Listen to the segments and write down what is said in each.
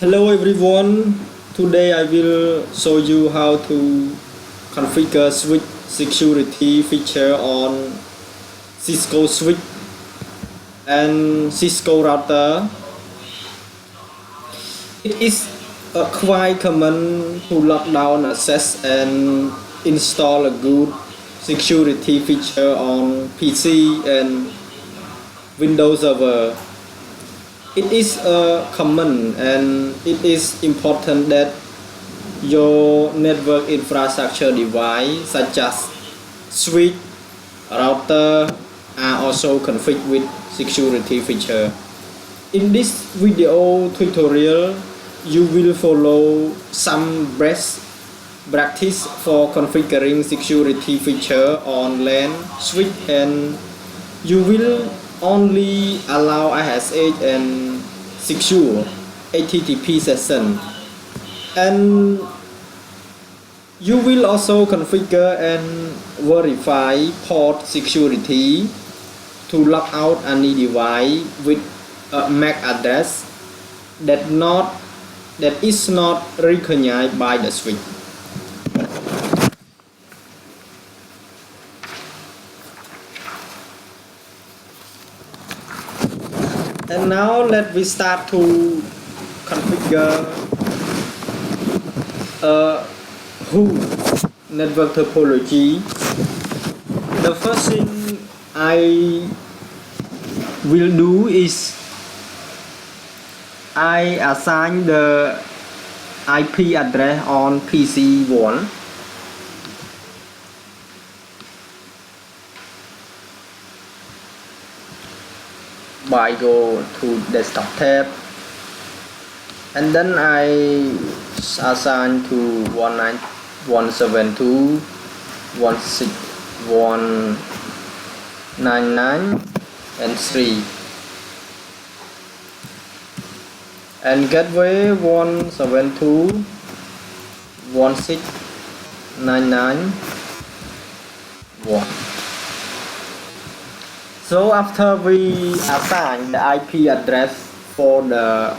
Hello everyone, today I will show you how to configure switch security feature on Cisco switch and Cisco router. It is quite common to lock down access and install a good security feature on PC and Windows server. It is common and it is important that your network infrastructure device such as switch, router are also configured with security feature. In this video tutorial, you will follow some best practice for configuring security feature on LAN switch, and you will only allow ISH and secure HTTP session, and you will also configure and verify port security to lock out any device with a MAC address that is not recognized by the switch. And now let me start to configure a whole network topology. The first thing I will do is I assign the IP address on PC1. By go to desktop tab, and then I assign to 192.168.1.199 and 3, and gateway 172.169.1. So after we assign the IP address for the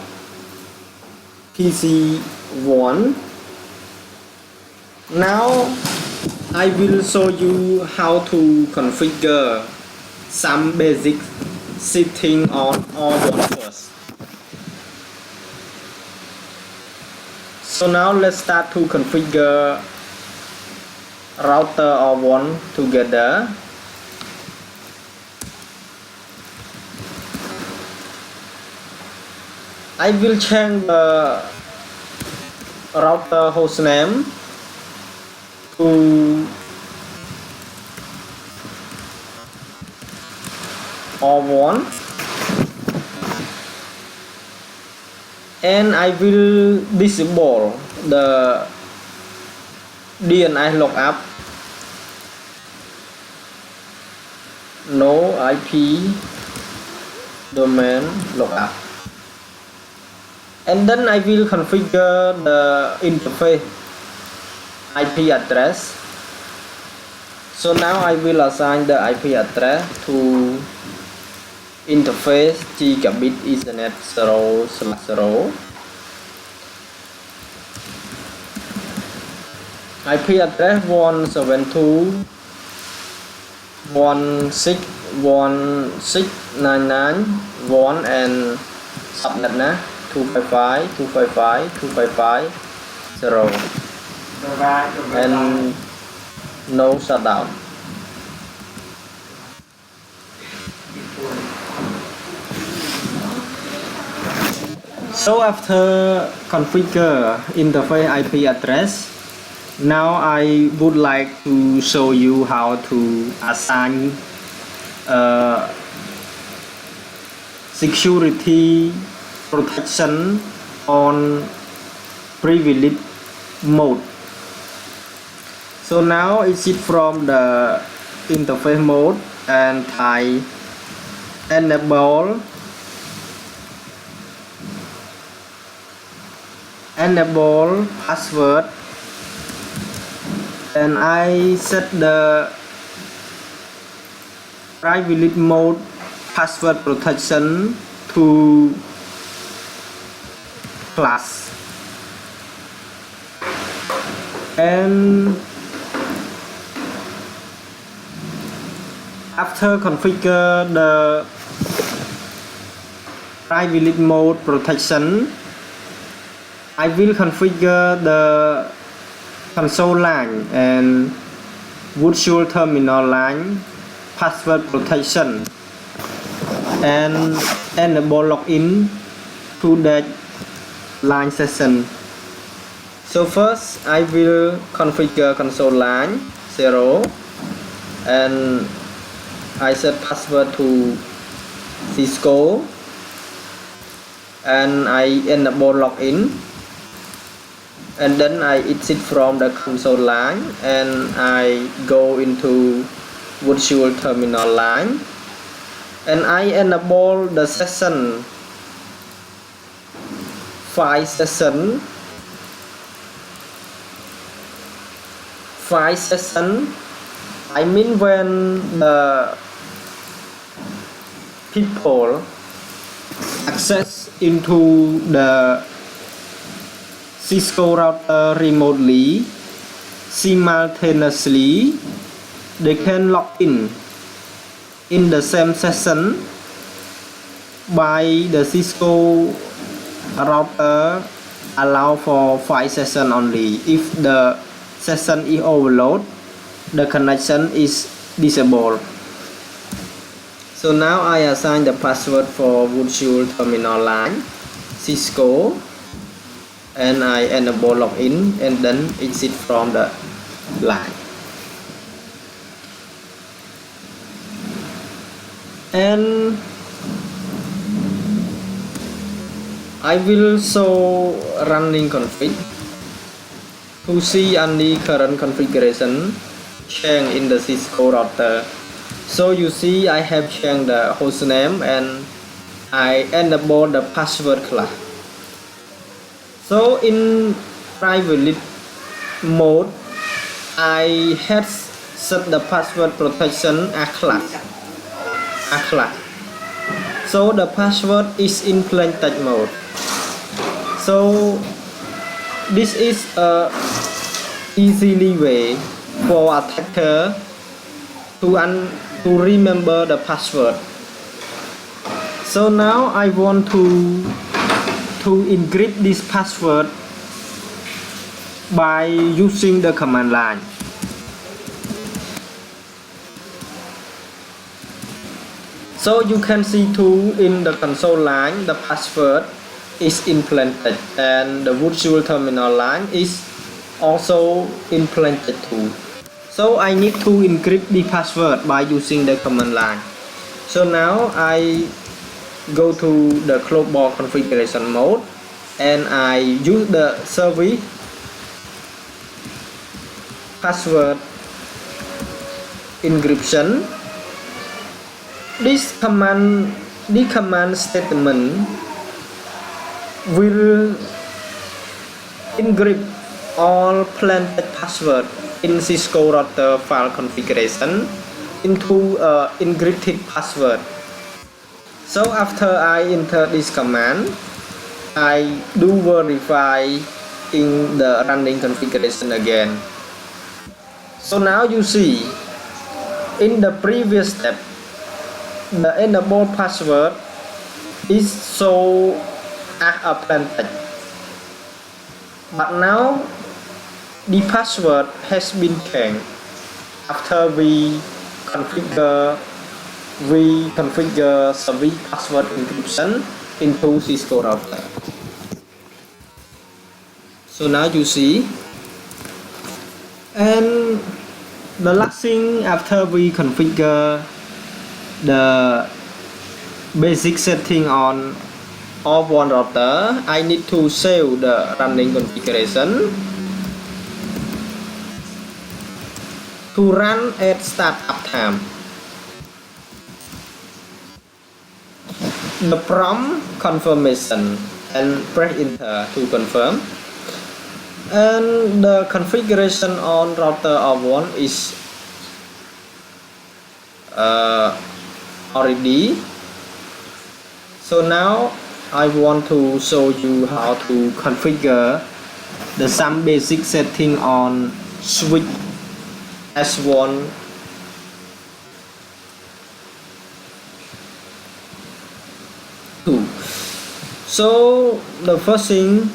PC1, now I will show you how to configure some basic setting on all one first. So now let's start to configure router or one together. I will change the router hostname to R1, and I will disable the DNS lookup, no IP domain lookup. And then I will configure the interface IP address. So now I will assign the IP address to interface gigabit Ethernet 0/0. IP address 172.168.1.169.1 and subnet 255.255.255.0 and no shutdown. So after configure interface IP address, now I would like to show you how to assign security protection on privilege mode. So now exit from the interface mode and type enable password, and I set the privilege mode password protection to class. And after configure the private mode protection, I will configure the console line and virtual terminal line password protection and enable login to that line session. So first I will configure console line 0 and I set password to Cisco and I enable login, and then I exit from the console line and I go into virtual terminal line and I enable the session file session. I mean when the people access into the Cisco router remotely, simultaneously they can log in the same session by the Cisco router allow for 5 sessions only. If the session is overloaded, the connection is disabled. So now I assign the password for virtual terminal line Cisco and I enable login and then exit from the line. And I will show running config to see only current configuration change in the Cisco router. So you see I have changed the hostname and I enable the password class. So in private mode I had set the password protection as class. So the password is in plain text mode. So this is a easily way for attacker to remember the password. So now I want to encrypt this password by using the command line. So you can see too in the console line the password is in plain text and the virtual terminal line is also in plain text too. So I need to encrypt the password by using the command line. So now I go to the global configuration mode and I use the service password encryption. This command statement will encrypt all plain text password in Cisco router file configuration into encrypted password. So after I enter this command, I do verify in the running configuration again. So now you see in the previous step the enable password is so as a plain text, but now the password has been changed after we configure service password encryption into Cisco router. So now you see, and the last thing after we configure the basic setting on one router, I need to save the running configuration to run at startup time. The prompt confirmation and press enter to confirm, and the configuration on router of one is already. So now I want to show you how to configure some basic setting on switch S1 2. So the first thing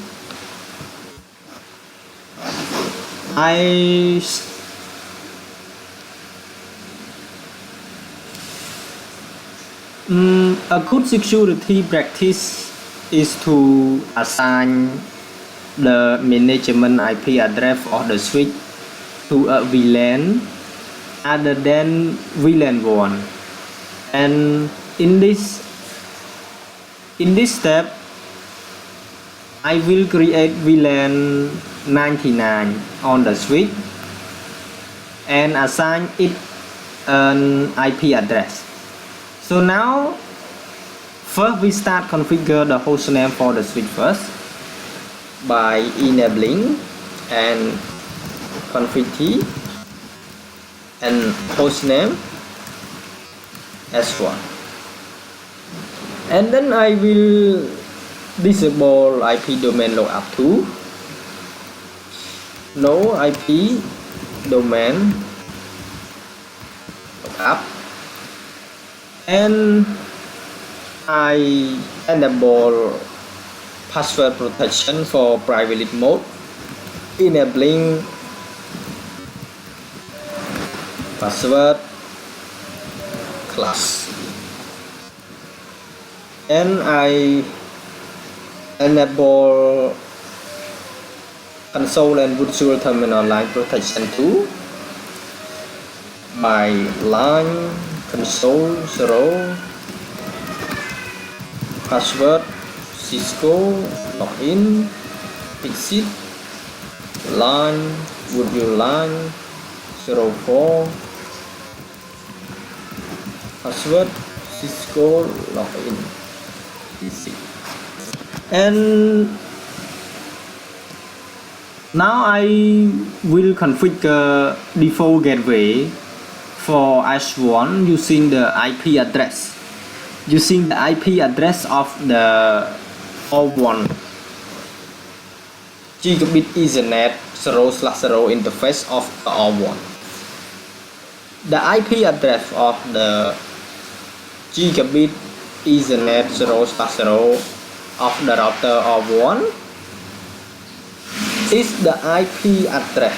a good security practice is to assign the management IP address of the switch to a VLAN other than VLAN 1, and in this step I will create VLAN 99 on the switch and assign it an IP address. So now first we start configure the hostname for the switch first by enabling and config key and hostname S1, and then I will disable IP domain lookup 2, no IP domain lookup, and I enable password protection for private mode, enabling password class, and I enable console and virtual terminal line protection too by line console 0 password Cisco login exit line virtual line 04 password Cisco login exit. And now I will configure default gateway for S1 using the IP address of the O1 gigabit Ethernet 0/0 interface of the O1. The IP address of the gigabit Ethernet 0/0 of the router O1 is the IP address,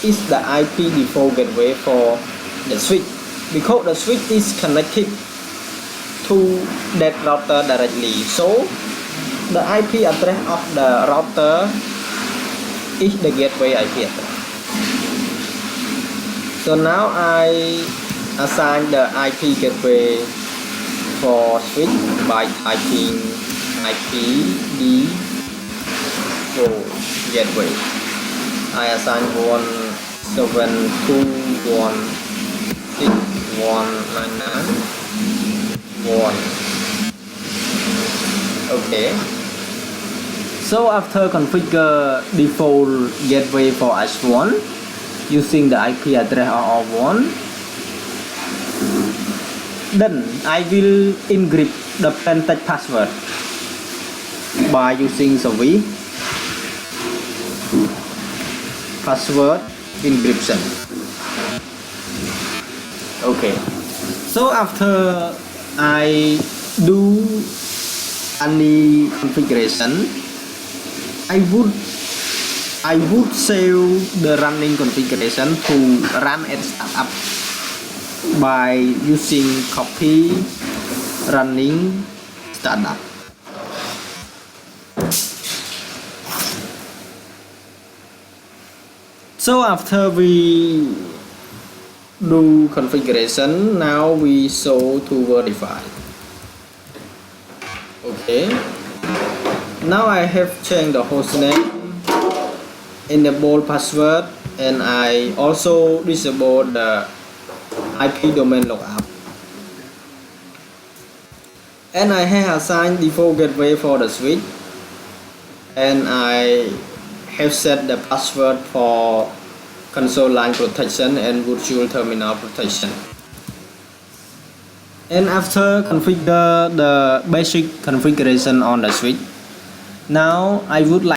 is the IP default gateway for the switch, because the switch is connected to that router directly. So the IP address of the router is the gateway IP address. So now I assign the IP gateway for switch by typing IP default gateway. I assign 172.168.199.1. Okay. So after configure default gateway for S1 using the IP address of O1, then I will encrypt the plain text password by using the password encryption. Okay. So after I do any configuration, I would save the running configuration to run at startup by using copy running startup. So after we do configuration, now we show to verify. Okay. Now I have changed the hostname, enable password, and I also disable the IP domain lookup. And I have assigned default gateway for the switch, and I have set the password for console line protection and virtual terminal protection. And after configure the basic configuration on the switch, now I would like